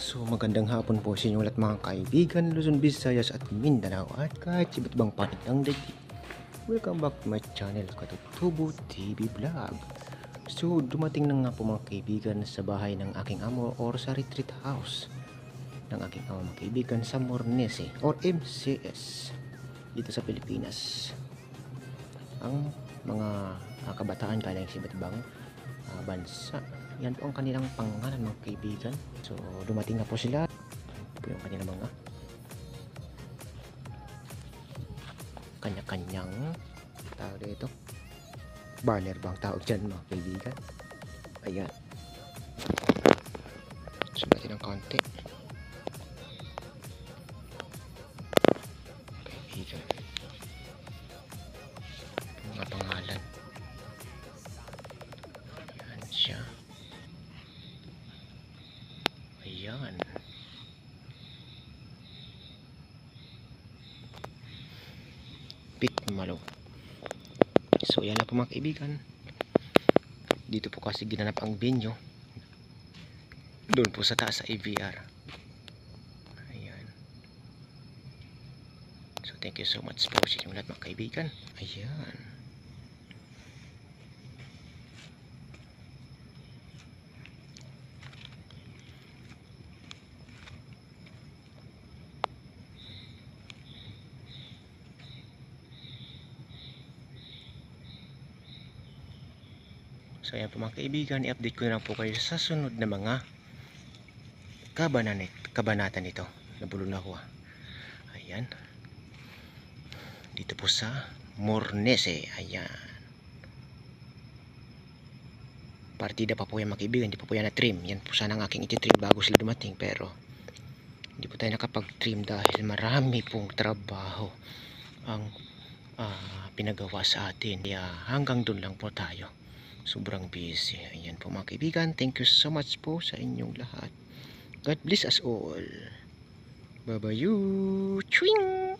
So magandang hapon po sa inyo lahat mga kaibigan, Luzon, Visayas at Mindanao at kahit sa iba't ibang panig ng daigdig. Welcome back to my channel, Katutubo TV Vlog. So dumating na nga po mga kaibigan sa bahay ng aking amo or sa retreat house ng aking amo mga kaibigan sa Mornese or MCS dito sa Pilipinas. Ang mga kabataan galing sa iba't ibang bansa. Yan po ang kanilang pangalan mga kaibigan. So dumating na po sila. Ito po yung kanilang mga kanya-kanyang tawag dito, banner bang tawag dyan mga kaibigan. Ayan, subatin ng konti kaibigan, mga pangalan. Ayan siya. Ayan. Pitmalo. So yan na po mga kaibigan. Dito po kasi ginanap ang venue. Doon po sa taas sa AVR. Ayan. So thank you so much po sa inyong lahat mga kaibigan. Ayan. So ayan po mga kaibigan, i-update ko na lang po kayo sa sunod na mga kabanata nito. Nabulol na ako. Ayan. Dito po sa Mornese. Ayan. Partida pa po yan mga kaibigan, hindi pa po yan na-trim. Yan po sana ang aking iti-trim bago sila dumating, pero hindi po tayo nakapag-trim dahil marami pong trabaho ang pinagawa sa atin. Kaya hanggang doon lang po tayo. Sobrang busy. Ayan po mga kaibigan. Thank you so much po sa inyong lahat. God bless us all. Bye-bye. Chwing!